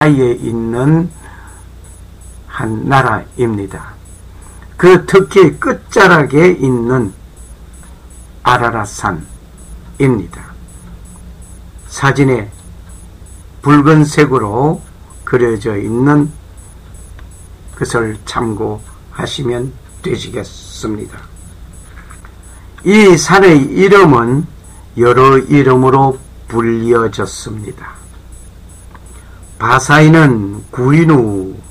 사이에 있는 한 나라입니다. 그 특히 끝자락에 있는 아라랏산입니다. 사진에 붉은색으로 그려져 있는 것을 참고하시면 되시겠습니다. 이 산의 이름은 여러 이름으로 불려졌습니다. 바사이는 구인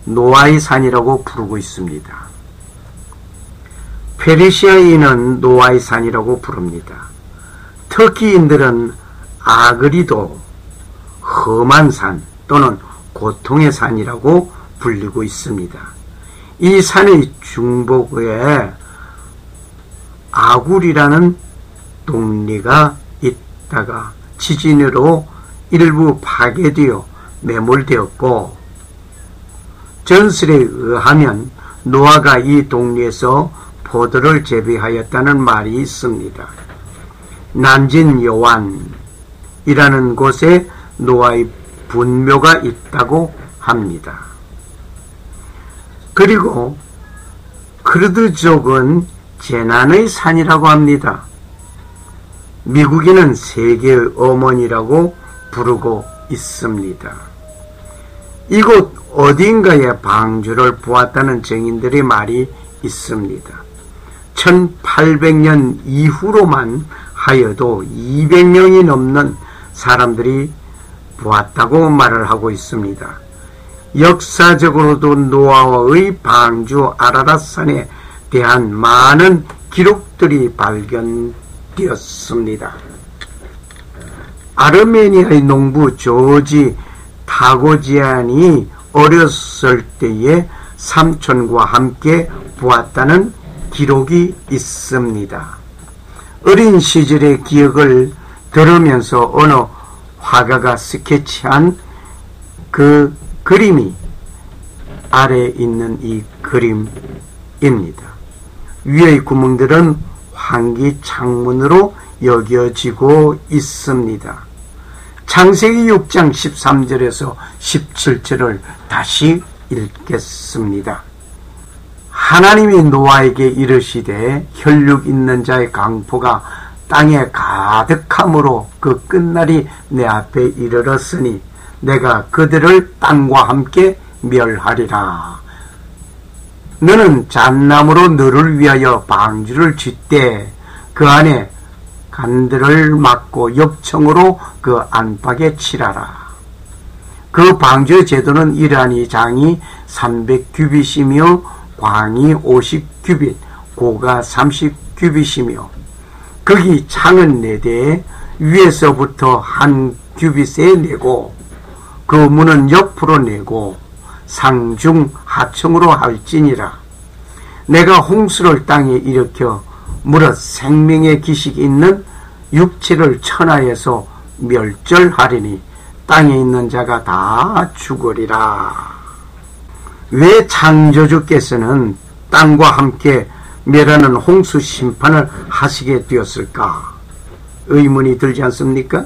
노아의 산이라고 부르고 있습니다. 페르시아인은 노아의 산이라고 부릅니다. 터키인들은 아그리도 험한 산 또는 고통의 산이라고 불리고 있습니다. 이 산의 중복에 아굴이라는 동리가 있다가 지진으로 일부 파괴되어 매몰되었고, 전설에 의하면 노아가 이 동리에서 포도를 재배하였다는 말이 있습니다. 난진 요한이라는 곳에 노아의 분묘가 있다고 합니다. 그리고 크르드족은 재난의 산이라고 합니다. 미국인은 세계의 어머니라고 부르고 있습니다. 이곳 어딘가에 방주를 보았다는 증인들의 말이 있습니다. 1800년 이후로만 하여도 200명이 넘는 사람들이 보았다고 말을 하고 있습니다. 역사적으로도 노아의 방주 아라랏산에 대한 많은 기록들이 발견되었습니다. 아르메니아의 농부 조지 타고지안이 어렸을 때에 삼촌과 함께 보았다는 기록이 있습니다. 어린 시절의 기억을 들으면서 어느 화가가 스케치한 그 그림이 아래에 있는 이 그림입니다. 위의 구멍들은 환기 창문으로 여겨지고 있습니다. 창세기 6장 13절에서 17절을 다시 읽겠습니다. 하나님이 노아에게 이르시되 혈육 있는 자의 강포가 땅에 가득함으로 그 끝날이 내 앞에 이르렀으니 내가 그들을 땅과 함께 멸하리라. 너는 잣나무로 너를 위하여 방주를 짓되 그 안에 간들을 막고 엽청으로 그 안팎에 칠하라. 그 방주의 제도는 이러하니 장이 300규빗이며 광이 50규빗, 고가 30규빗이며 거기 창은 4대 위에서부터 한 규빗에 내고 그 문은 옆으로 내고 상중 하층으로 할지니라. 내가 홍수를 땅에 일으켜 무릇 생명의 기식이 있는 육체를 천하에서 멸절하리니 땅에 있는 자가 다 죽으리라. 왜 창조주께서는 땅과 함께 멸하는 홍수 심판을 하시게 되었을까? 의문이 들지 않습니까?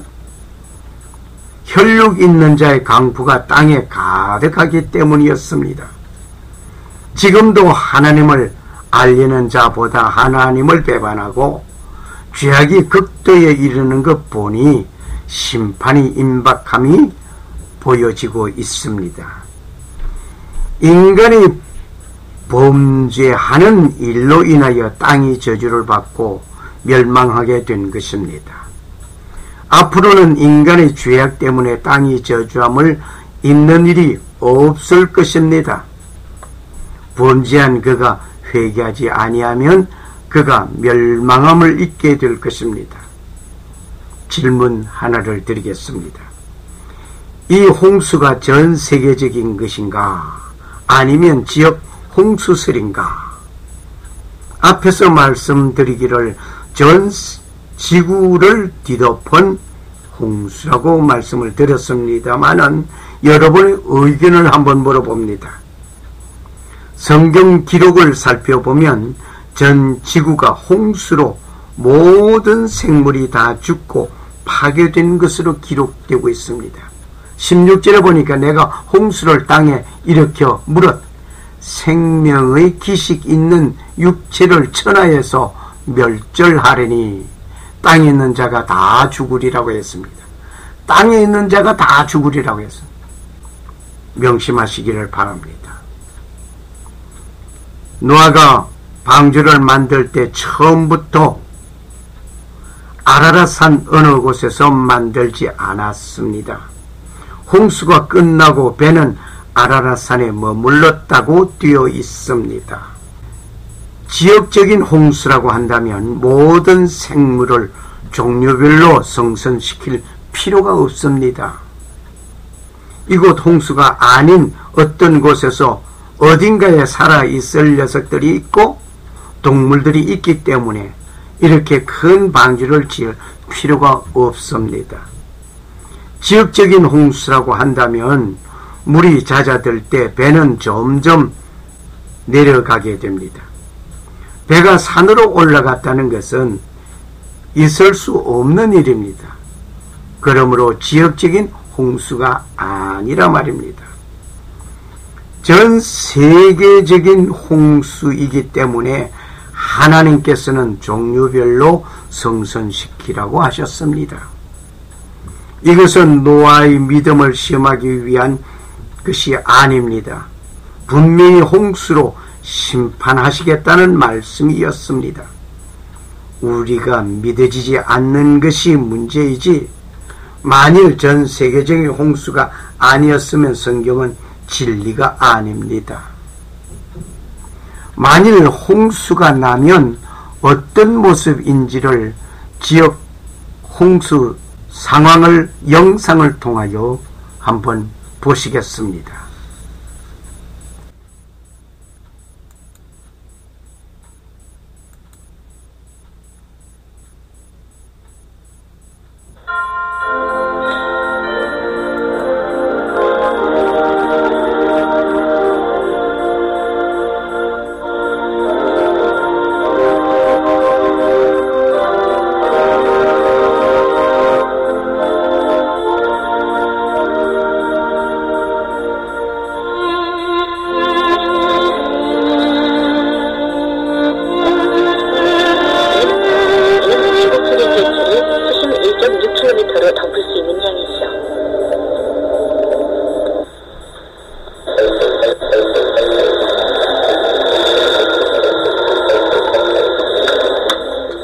혈육 있는 자의 강포가 땅에 가득하기 때문이었습니다. 지금도 하나님을 알리는 자보다 하나님을 배반하고 죄악이 극도에 이르는 것 보니 심판이 임박함이 보여지고 있습니다. 인간이 범죄하는 일로 인하여 땅이 저주를 받고 멸망하게 된 것입니다. 앞으로는 인간의 죄악 때문에 땅이 저주함을 입는 일이 없을 것입니다. 범죄한 그가 회개하지 아니하면 그가 멸망함을 잊게 될 것입니다. 질문 하나를 드리겠습니다. 이 홍수가 전 세계적인 것인가? 아니면 지역 홍수설인가? 앞에서 말씀드리기를 전 지구를 뒤덮은 홍수라고 말씀을 드렸습니다마는 여러분의 의견을 한번 물어봅니다. 성경 기록을 살펴보면 전 지구가 홍수로 모든 생물이 다 죽고 파괴된 것으로 기록되고 있습니다. 16절에 보니까 내가 홍수를 땅에 일으켜 물었 생명의 기식 있는 육체를 천하에서 멸절하려니 땅에 있는 자가 다 죽으리라고 했습니다. 땅에 있는 자가 다 죽으리라고 했습니다. 명심하시기를 바랍니다. 노아가 방주를 만들 때 처음부터 아라랏산 어느 곳에서 만들지 않았습니다. 홍수가 끝나고 배는 아라랏산에 머물렀다고 되어 있습니다. 지역적인 홍수라고 한다면 모든 생물을 종류별로 성선시킬 필요가 없습니다. 이곳 홍수가 아닌 어떤 곳에서 어딘가에 살아있을 녀석들이 있고 동물들이 있기 때문에 이렇게 큰 방주를 지을 필요가 없습니다. 지역적인 홍수라고 한다면 물이 잦아들 때 배는 점점 내려가게 됩니다. 배가 산으로 올라갔다는 것은 있을 수 없는 일입니다. 그러므로 지역적인 홍수가 아니라 말입니다. 전 세계적인 홍수이기 때문에 하나님께서는 종류별로 성선시키라고 하셨습니다. 이것은 노아의 믿음을 시험하기 위한 것이 아닙니다. 분명히 홍수로 심판하시겠다는 말씀이었습니다. 우리가 믿어지지 않는 것이 문제이지 만일 전 세계적인 홍수가 아니었으면 성경은 진리가 아닙니다. 만일 홍수가 나면 어떤 모습인지를 지역 홍수 상황을 영상을 통하여 한번 보시겠습니다.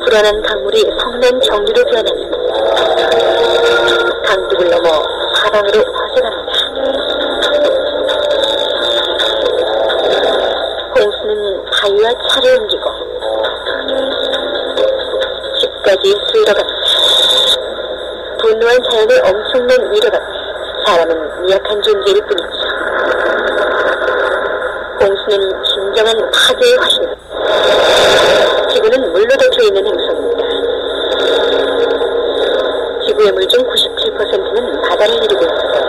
불어난 강물이 성난 정류로 변하며 강둑을 넘어 사방으로 퍼져갑니다. 홍수는 바위와 차를 옮기고 집까지 쓸어갑니다. 분노한 자연의 엄청난 위력 앞에 사람은 미약한 존재일 뿐이죠. 홍수는 진정한 파괴의 화신, 지구는 물로 덮여있는 행성입니다. 지구의 물 중 97%는 바다를 이루고 있습니다.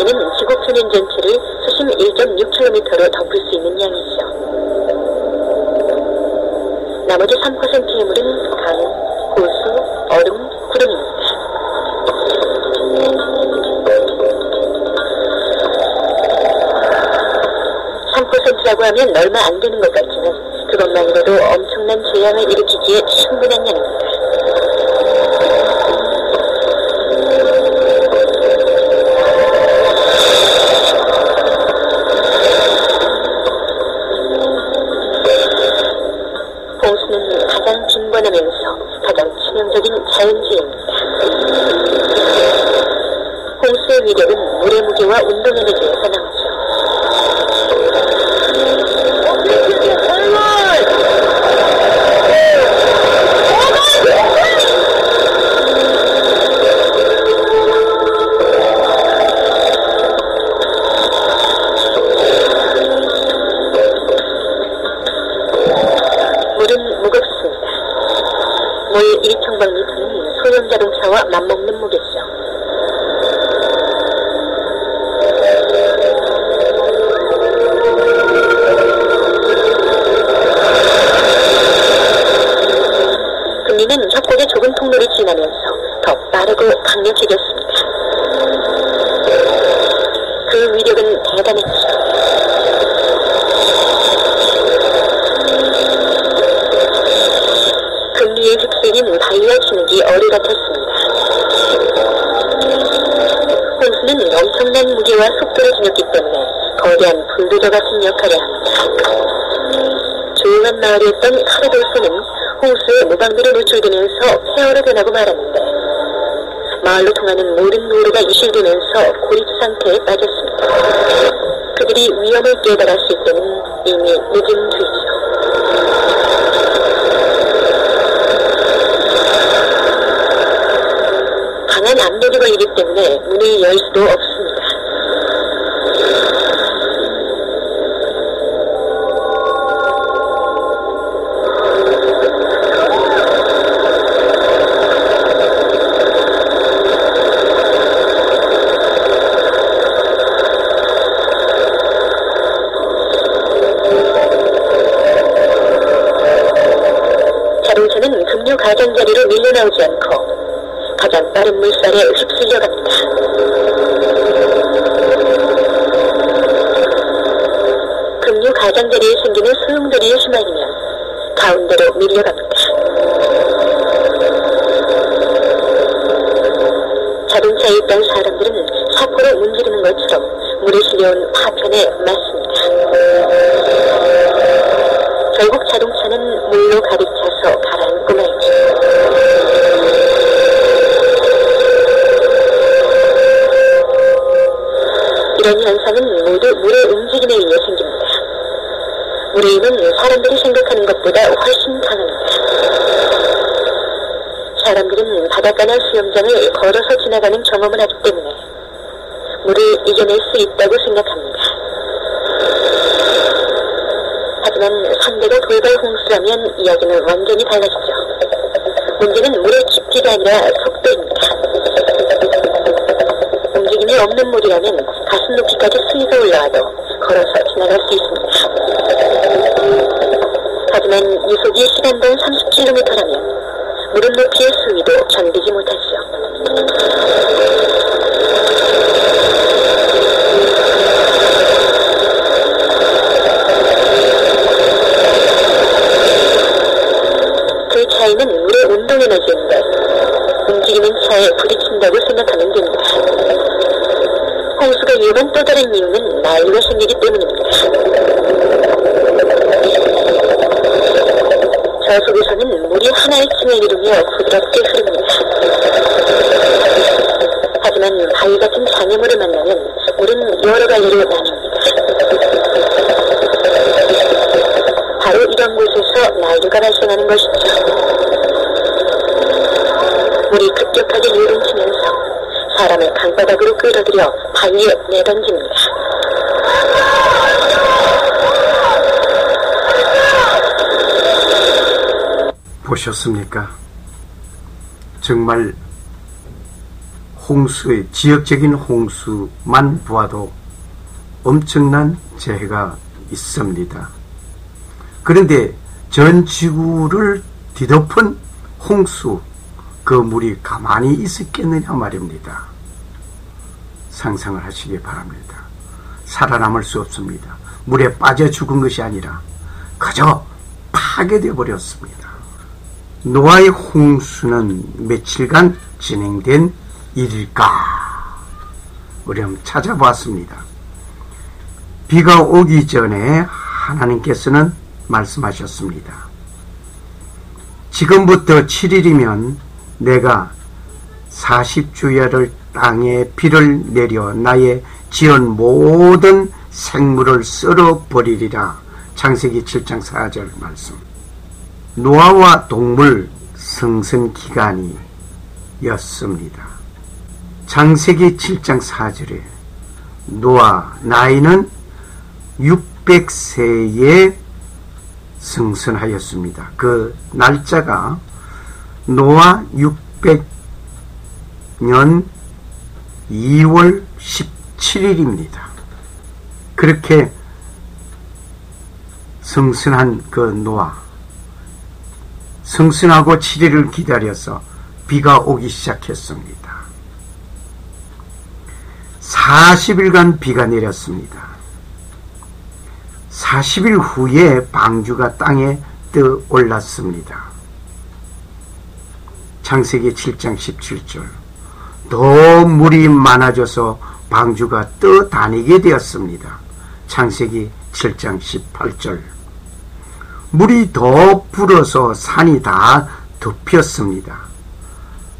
이는 지구 표면 전체를 수심 1.6km로 덮을 수 있는 양이죠. 나머지 3%의 물은 강, 호수, 얼음, 구름입니다. 3%라고 하면 얼마 안 되는 것 같지만 그것만으로도 엄청난 재앙을 일으키기에 충분한 양입니다. 홍수는 가장 빈번하면서 가장 치명적인 자연재해입니다. 홍수의 위력은 물의 무게와 운동 에너지에서 나오죠. 물은 무겁습니다. 물 1평방미터는 소형 자동차와 맞먹는 무게죠. 금리는 협곡의 좁은 통로를 지나면서 더 빠르고 강력해졌습니다. 위력은 대단했죠. 금리에 휩쓸린 바위와 진흙이 어리 같았습니다. 홍수는 엄청난 무게와 속도를 지녔기 때문에 거대한 불도저 같은 역할을 합니다. 조용한 마을이었던 카르돌소는 홍수에 무방비로 노출되면서 폐허로 변하고 말았는데 마을로 통하는 모든 도로가 이실되면서 고립 상태에 빠졌습니다. 그들이 위험을 깨달았을 때는 이미 늦은 뒤죠. 강한 압력이 걸리기 때문에 문을 열 수도 없습니다. 자동차는 급류 가장자리로 밀려나오지 않고 가장 빠른 물살에 휩쓸려 갑니다. 급류 가장자리에 생기는 소용돌이에 휘말리면 가운데로 밀려갑니다. 자동차에 있던 사람들은 사포로 문지르는 것처럼 물에 실려온 파편에 맞습니다. 결국 자동차는 물로 가득 차서 가라앉고 말죠. 이런 현상은 모두 물의 움직임에 의해 생깁니다. 물의 힘은 사람들이 생각하는 것보다 훨씬 강합니다. 사람들은 바닷가나 수영장을 걸어서 지나가는 경험을 하기 때문에 물을 이겨낼 수 있다고 생각합니다. 하지만 상대가 돌발 홍수라면 이야기는 완전히 달라지죠. 문제는 물의 깊이가 아니라 속도입니다. 움직임이 없는 물이라면 가슴 높이까지 수위가 올라와도 걸어서 지나갈 수 있습니다. 하지만 이속이 시간당 30km라면 무릎 높이의 수위도 견디지 못하죠. 그 차이는 물의 운동 에너지인데 움직이는 차에 부딪힌다고 생각하면 됩니다. 홍수가 위험한 또 다른 이유는 난류가 생기기 때문입니다. 저속에서는 물이 하나의 층을 이루며 부드럽게 흐릅니다. 하지만 바위 같은 장애물을 만나면 물은 여러 갈래로 나뉩니다. 바로 이런 곳에서 난류가 발생하는 것이죠. 물이 급격하게 요동치면서 사람을 강바닥으로 끌어들여 바위에 내던집니다. 보셨습니까? 정말 홍수의 지역적인 홍수만 보아도 엄청난 재해가 있습니다. 그런데 전 지구를 뒤덮은 홍수, 그 물이 가만히 있었겠느냐 말입니다. 상상을 하시기 바랍니다. 살아남을 수 없습니다. 물에 빠져 죽은 것이 아니라 그저 파괴되어 버렸습니다. 노아의 홍수는 며칠간 진행된 일일까? 우리 한번 찾아보았습니다. 비가 오기 전에 하나님께서는 말씀하셨습니다. 지금부터 7일이면 내가 40주야를 땅에 비를 내려 나의 지은 모든 생물을 썰어버리리라. 창세기 7장 4절 말씀. 노아와 동물 성선 기간이 였습니다. 창세기 7장 4절에 노아 나이는 600세에 승선하였습니다. 그 날짜가 노아 600년 2월 17일입니다. 그렇게 승선한 그 노아, 승선하고 7일을 기다려서 비가 오기 시작했습니다. 40일간 비가 내렸습니다. 40일 후에 방주가 땅에 떠 올랐습니다. 창세기 7장 17절. 더 물이 많아져서 방주가 떠다니게 되었습니다. 창세기 7장 18절. 물이 더 불어서 산이 다 덮였습니다.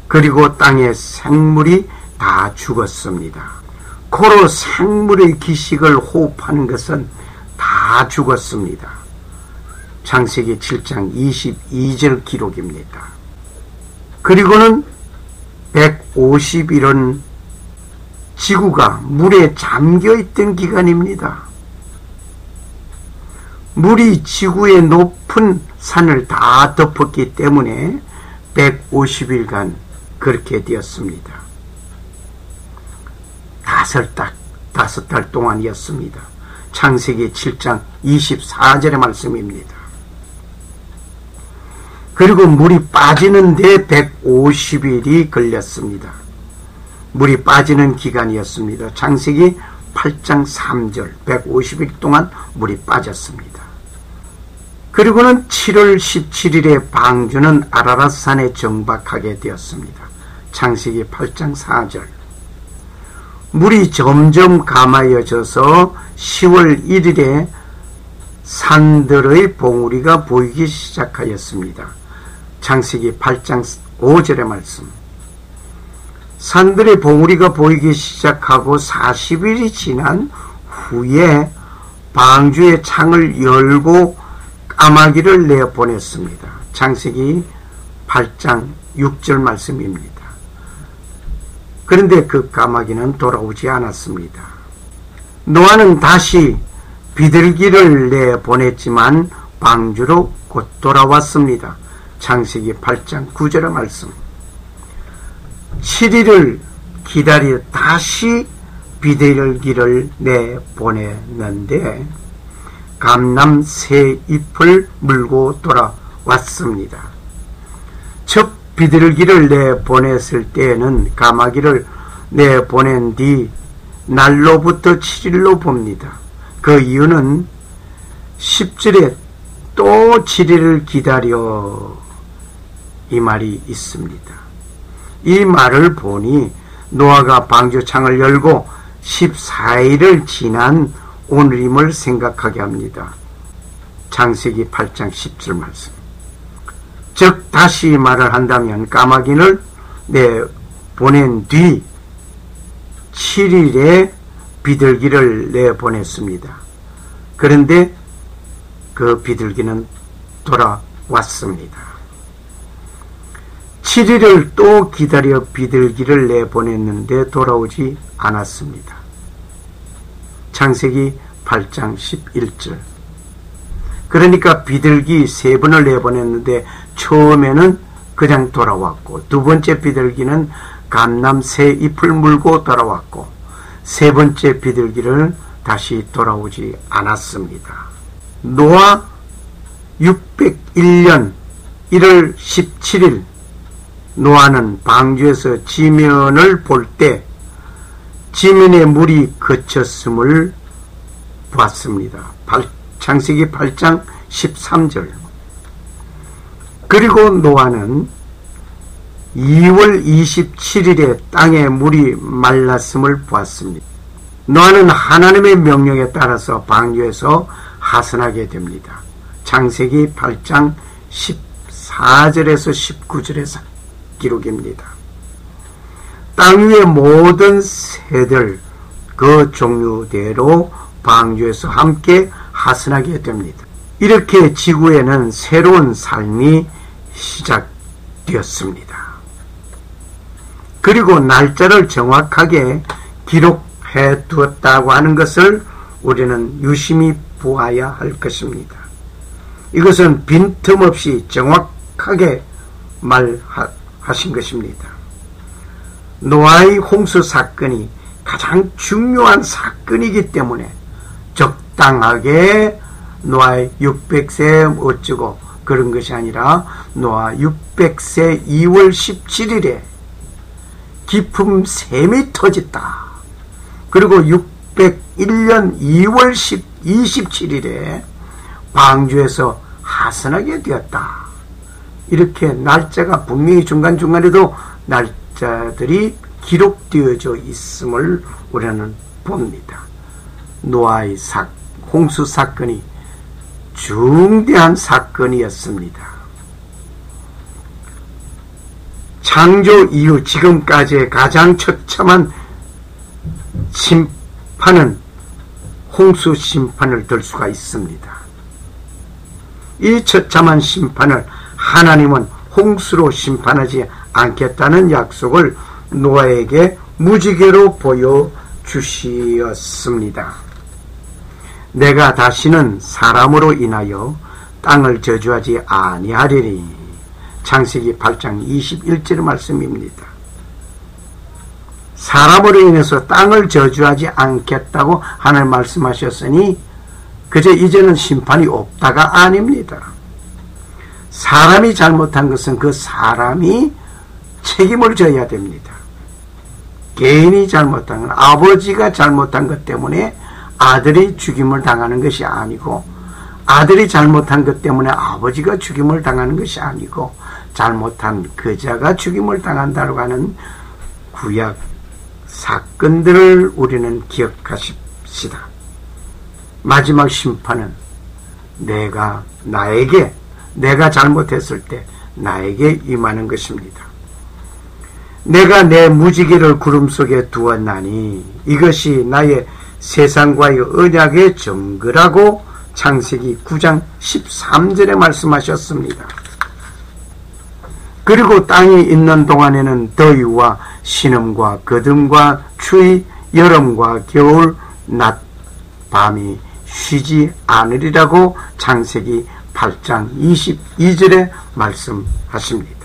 그리고 땅의 생물이 다 죽었습니다. 코로 생물의 기식을 호흡하는 것은 다 죽었습니다. 창세기 7장 22절 기록입니다. 그리고는 150일은 지구가 물에 잠겨있던 기간입니다. 물이 지구의 높은 산을 다 덮었기 때문에 150일간 그렇게 되었습니다. 5달 동안이었습니다. 창세기 7장 24절의 말씀입니다. 그리고 물이 빠지는데 150일이 걸렸습니다. 물이 빠지는 기간이었습니다. 창세기 8장 3절 150일 동안 물이 빠졌습니다. 그리고는 7월 17일에 방주는 아라랏산에 정박하게 되었습니다. 창세기 8장 4절. 물이 점점 감아여져서 10월 1일에 산들의 봉우리가 보이기 시작하였습니다. 창세기 8장 5절의 말씀. 산들의 봉우리가 보이기 시작하고 40일이 지난 후에 방주의 창을 열고 까마귀를 내보냈습니다. 창세기 8장 6절 말씀입니다. 그런데 그 까마귀는 돌아오지 않았습니다. 노아는 다시 비둘기를 내보냈지만 방주로 곧 돌아왔습니다. 창세기 8장 9절의 말씀. 7일을 기다려 다시 비둘기를 내보냈는데 감람 새 잎을 물고 돌아왔습니다. 첫 비둘기를 내보냈을 때에는 까마귀를 내보낸 뒤 날로부터 7일로 봅니다. 그 이유는 10절에 또 7일을 기다려 이 말이 있습니다. 이 말을 보니 노아가 방주창을 열고 14일을 지난 오늘임을 생각하게 합니다. 창세기 8장 10절 말씀. 즉 다시 말을 한다면 까마귀를 내보낸 뒤 7일에 비둘기를 내보냈습니다. 그런데 그 비둘기는 돌아왔습니다. 7일을 또 기다려 비둘기를 내보냈는데 돌아오지 않았습니다. 창세기 8장 11절. 그러니까 비둘기 3번을 내보냈는데 처음에는 그냥 돌아왔고, 두 번째 비둘기는 감람 새 잎을 물고 돌아왔고, 세 번째 비둘기를 다시 돌아오지 않았습니다. 노아 601년 1월 17일 노아는 방주에서 지면을 볼 때 지면에 물이 그쳤음을 봤습니다. 창세기 8장 13절. 그리고 노아는 2월 27일에 땅에 물이 말랐음을 보았습니다. 노아는 하나님의 명령에 따라서 방주에서 하선하게 됩니다. 창세기 8장 14절에서 19절의 기록입니다. 땅 위의 모든 새들 그 종류대로 방주에서 함께 하선하게 됩니다. 이렇게 지구에는 새로운 삶이 시작되었습니다. 그리고 날짜를 정확하게 기록해 두었다고 하는 것을 우리는 유심히 보아야 할 것입니다. 이것은 빈틈없이 정확하게 말하신 것입니다. 노아의 홍수 사건이 가장 중요한 사건이기 때문에 적당하게 노아의 600세 어쩌고 그런 것이 아니라 노아 600세 2월 17일에 깊음 샘이 터졌다. 그리고 601년 2월 27일에 방주에서 하선하게 되었다. 이렇게 날짜가 분명히 중간중간에도 날짜들이 기록되어져 있음을 우리는 봅니다. 노아의 홍수 사건이 중대한 사건이었습니다. 창조 이후 지금까지의 가장 처참한 심판은 홍수 심판을 들 수가 있습니다. 이 처참한 심판을 하나님은 홍수로 심판하지 않겠다는 약속을 노아에게 무지개로 보여주시었습니다. 내가 다시는 사람으로 인하여 땅을 저주하지 아니하리니. 창세기 8장 21절의 말씀입니다. 사람으로 인해서 땅을 저주하지 않겠다고 하나님 말씀하셨으니 그저 이제는 심판이 없다가 아닙니다. 사람이 잘못한 것은 그 사람이 책임을 져야 됩니다. 개인이 잘못한 건, 아버지가 잘못한 것 때문에 아들이 죽임을 당하는 것이 아니고, 아들이 잘못한 것 때문에 아버지가 죽임을 당하는 것이 아니고, 잘못한 그자가 죽임을 당한다고 하는 구약 사건들을 우리는 기억하십시다. 마지막 심판은 내가 잘못했을 때 나에게 임하는 것입니다. 내가 내 무지개를 구름 속에 두었나니 이것이 나의 세상과의 언약의 증거라고 창세기 9장 13절에 말씀하셨습니다. 그리고 땅에 있는 동안에는 더위와 신음과 거둠과 추위, 여름과 겨울, 낮, 밤이 쉬지 않으리라고 창세기 8장 22절에 말씀하십니다.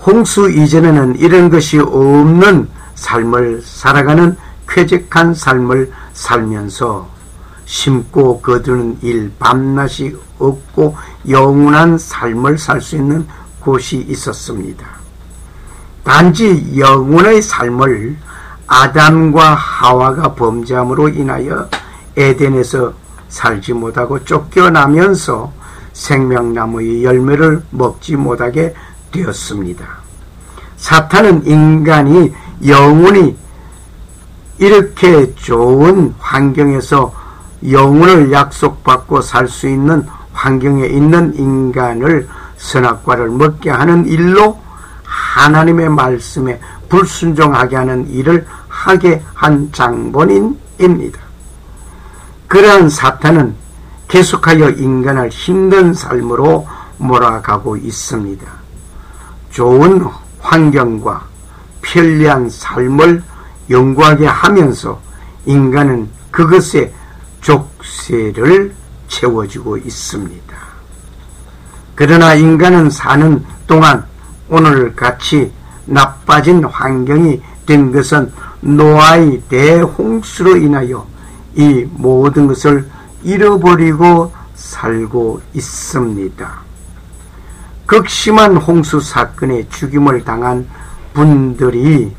홍수 이전에는 이런 것이 없는 삶을 살아가는 쾌적한 삶을 살면서 심고 거두는 일 밤낮이 없고 영원한 삶을 살 수 있는 곳이 있었습니다. 단지 영혼의 삶을 아담과 하와가 범죄함으로 인하여 에덴에서 살지 못하고 쫓겨나면서 생명나무의 열매를 먹지 못하게 되었습니다. 사탄은 인간이 영원히 이렇게 좋은 환경에서 영혼을 약속받고 살 수 있는 환경에 있는 인간을 선악과를 먹게 하는 일로 하나님의 말씀에 불순종하게 하는 일을 하게 한 장본인입니다. 그러한 사탄은 계속하여 인간을 힘든 삶으로 몰아가고 있습니다. 좋은 환경과 편리한 삶을 연구하게 하면서 인간은 그것에 족쇄를 채워주고 있습니다. 그러나 인간은 사는 동안 오늘같이 나빠진 환경이 된 것은 노아의 대홍수로 인하여 이 모든 것을 잃어버리고 살고 있습니다. 극심한 홍수 사건에 죽임을 당한 분들이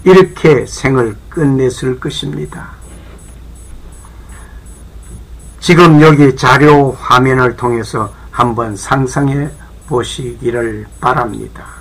이렇게 생을 끝냈을 것입니다. 지금 여기 자료 화면을 통해서 한번 상상해 보시기를 바랍니다.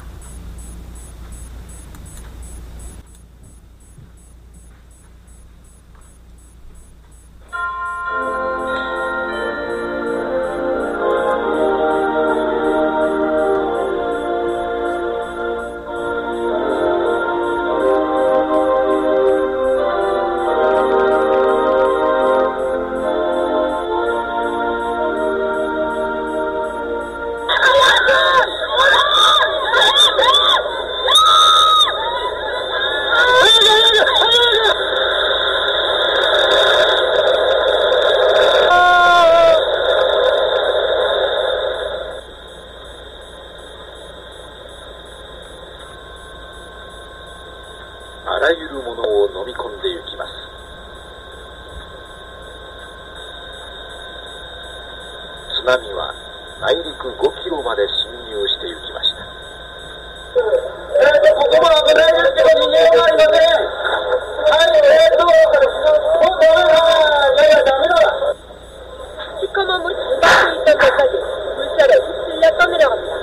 ここも危ないですよ。 시커먼 물이 잘 있던 데까지 물살에 휩쓸려 떠내려갑니다.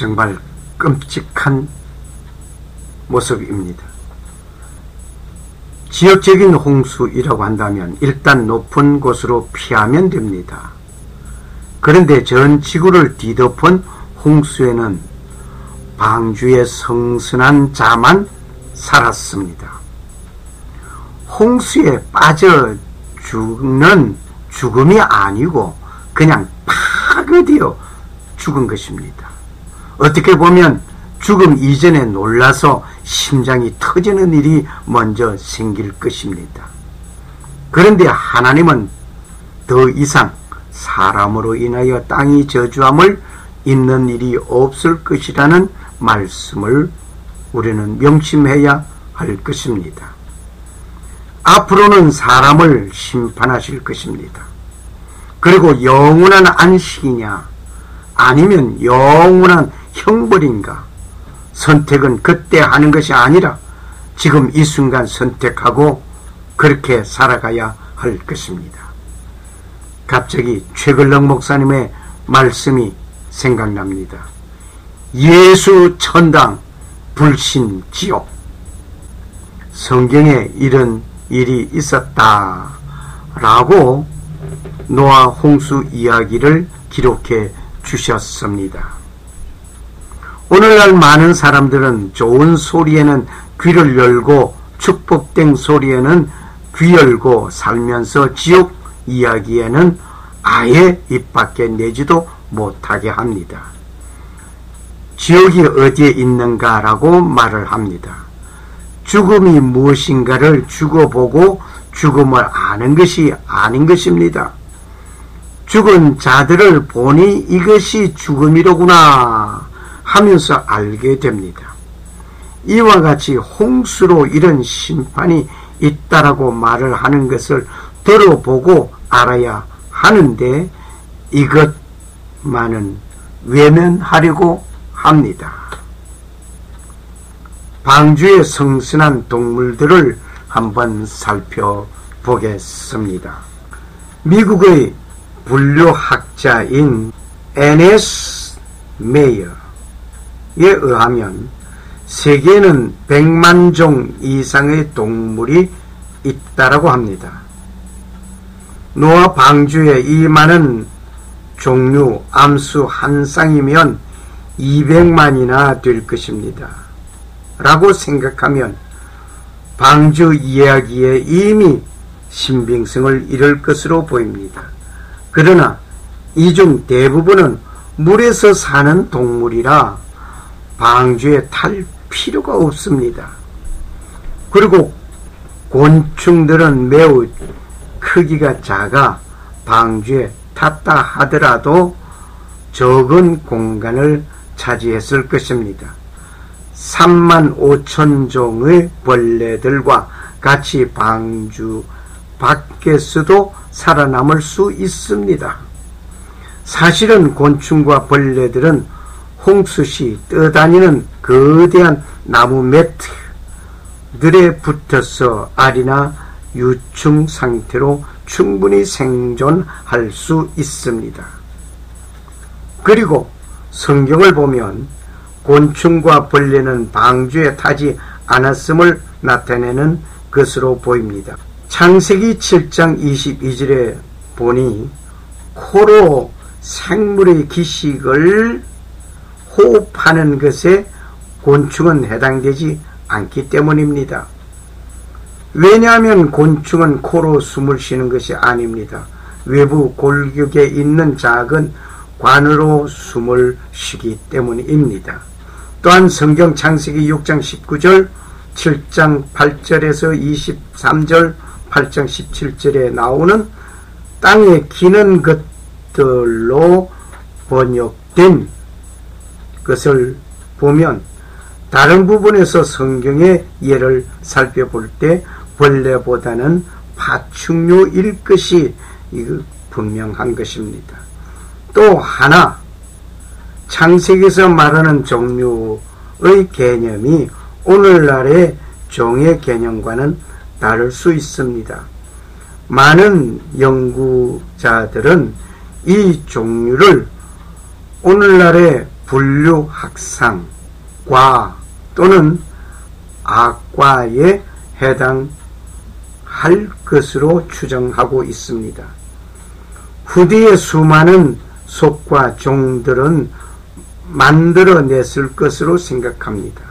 정말 끔찍한 모습입니다. 지역적인 홍수이라고 한다면 일단 높은 곳으로 피하면 됩니다. 그런데 전 지구를 뒤덮은 홍수에는 방주의 성선한 자만 살았습니다. 홍수에 빠져 죽는 죽음이 아니고 그냥 파괴되어 죽은 것입니다. 어떻게 보면 죽음 이전에 놀라서 심장이 터지는 일이 먼저 생길 것입니다. 그런데 하나님은 더 이상 사람으로 인하여 땅이 저주함을 있는 일이 없을 것이라는 말씀을 우리는 명심해야 할 것입니다. 앞으로는 사람을 심판하실 것입니다. 그리고 영원한 안식이냐 아니면 영원한 형벌인가, 선택은 그때 하는 것이 아니라 지금 이 순간 선택하고 그렇게 살아가야 할 것입니다. 갑자기 최글렁 목사님의 말씀이 생각납니다. 예수 천당, 불신 지옥. 성경에 이런 일이 있었다 라고 노아 홍수 이야기를 기록해 주셨습니다. 오늘날 많은 사람들은 좋은 소리에는 귀를 열고 축복된 소리에는 귀 열고 살면서 지옥 이야기에는 아예 입 밖에 내지도 못하게 합니다. 지옥이 어디에 있는가라고 말을 합니다. 죽음이 무엇인가를 죽어보고 죽음을 아는 것이 아닌 것입니다. 죽은 자들을 보니 이것이 죽음이로구나 하면서 알게 됩니다. 이와 같이 홍수로 이런 심판이 있다라고 말을 하는 것을 들어보고 알아야 하는데 이것만은 외면하려고 합니다. 방주의 성선한 동물들을 한번 살펴보겠습니다. 미국의 분류학자인 에네스 메이어에 의하면 세계에는 100만 종 이상의 동물이 있다라고 합니다. 노아 방주의 이 많은 종류 암수 한 쌍이면 200만이나 될 것입니다. 라고 생각하면 방주 이야기에 이미 신빙성을 잃을 것으로 보입니다. 그러나 이 중 대부분은 물에서 사는 동물이라 방주에 탈 필요가 없습니다. 그리고 곤충들은 매우 크기가 작아 방주에 탔다 하더라도 적은 공간을 차지했을 것입니다. 3만 5천 종의 벌레들과 같이 방주 밖에서도 살아남을 수 있습니다. 사실은 곤충과 벌레들은 홍수시 떠다니는 거대한 나무 매트들에 붙어서 알이나 유충 상태로 충분히 생존할 수 있습니다. 그리고 성경을 보면 곤충과 벌레는 방주에 타지 않았음을 나타내는 것으로 보입니다. 창세기 7장 22절에 보니 코로 생물의 기식을 호흡하는 것에 곤충은 해당되지 않기 때문입니다. 왜냐하면 곤충은 코로 숨을 쉬는 것이 아닙니다. 외부 골격에 있는 작은 관으로 숨을 쉬기 때문입니다. 또한 성경 창세기 6장 19절, 7장 8절에서 23절, 8장 17절에 나오는 땅에 기는 것들로 번역된 것을 보면 다른 부분에서 성경의 예를 살펴볼 때 벌레보다는 파충류일 것이 분명한 것입니다. 또 하나, 창세기에서 말하는 종류의 개념이 오늘날의 종의 개념과는 다를 수 있습니다. 많은 연구자들은 이 종류를 오늘날의 분류학상, 과 또는 악과에 해당할 것으로 추정하고 있습니다. 후대의 수많은 속과 종들은 만들어냈을 것으로 생각합니다.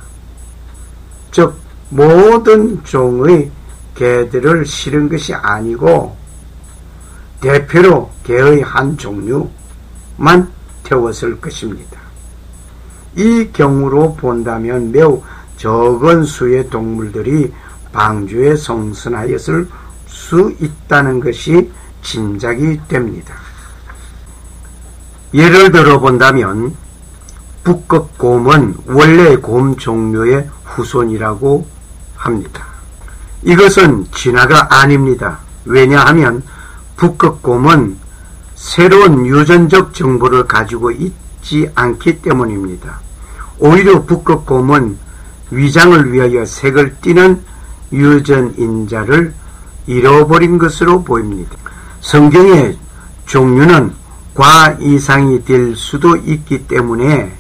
즉 모든 종의 개들을 실은 것이 아니고 대표로 개의 한 종류만 태웠을 것입니다. 이 경우로 본다면 매우 적은 수의 동물들이 방주에 성선하였을 수 있다는 것이 짐작이 됩니다. 예를 들어 본다면 북극곰은 원래 곰 종류의 후손이라고 합니다. 이것은 진화가 아닙니다. 왜냐하면 북극곰은 새로운 유전적 정보를 가지고 있지 않기 때문입니다. 오히려 북극곰은 위장을 위하여 색을 띠는 유전인자를 잃어버린 것으로 보입니다. 성경의 종류는 과 이상이 될 수도 있기 때문에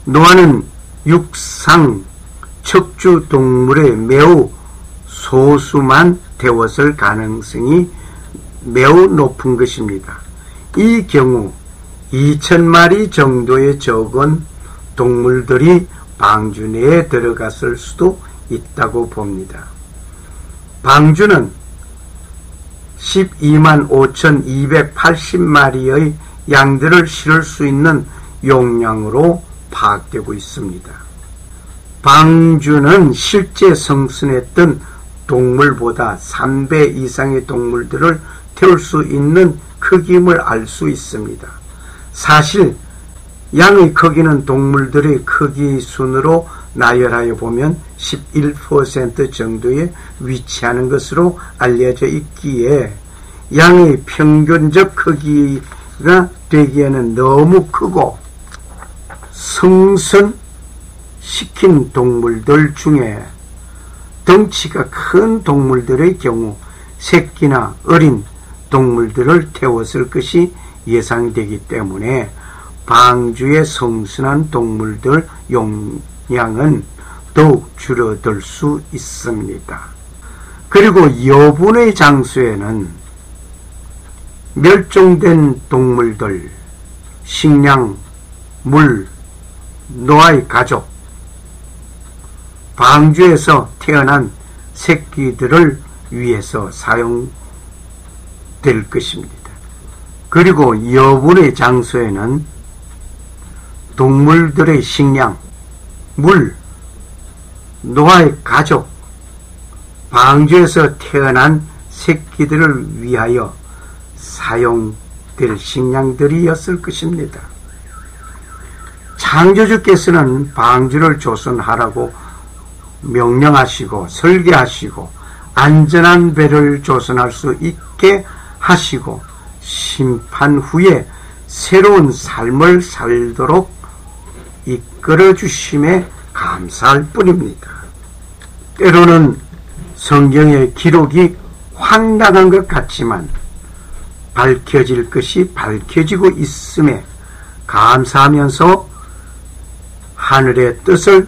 노아는 육상 척추 동물의 매우 소수만 태웠을 가능성이 매우 높은 것입니다. 이 경우 2,000마리 정도의 적은 동물들이 방주 내에 들어갔을 수도 있다고 봅니다. 방주는 12만 5,280마리의 양들을 실을 수 있는 용량으로 파악되고 있습니다. 방주는 실제 성선했던 동물보다 3배 이상의 동물들을 태울 수 있는 크기임을 알 수 있습니다. 사실 양의 크기는 동물들의 크기 순으로 나열하여 보면 11% 정도에 위치하는 것으로 알려져 있기에 양의 평균적 크기가 되기에는 너무 크고 성선시킨 동물들 중에 덩치가 큰 동물들의 경우 새끼나 어린 동물들을 태웠을 것이 예상되기 때문에 방주에 성선한 동물들 용량은 더욱 줄어들 수 있습니다. 그리고 여분의 장소에는 멸종된 동물들, 식량, 물, 노아의 가족, 방주에서 태어난 새끼들을 위해서 사용될 것입니다. 그리고 여분의 장소에는 동물들의 식량, 물, 노아의 가족, 방주에서 태어난 새끼들을 위하여 사용될 식량들이었을 것입니다. 창조주께서는 방주를 조성하라고 명령하시고 설계하시고 안전한 배를 조성할 수 있게 하시고 심판 후에 새로운 삶을 살도록 이끌어 주심에 감사할 뿐입니다. 때로는 성경의 기록이 황당한 것 같지만 밝혀질 것이 밝혀지고 있음에 감사하면서 하늘의 뜻을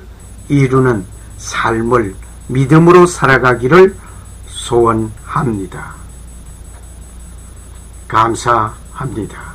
이루는 삶을 믿음으로 살아가기를 소원합니다. 감사합니다.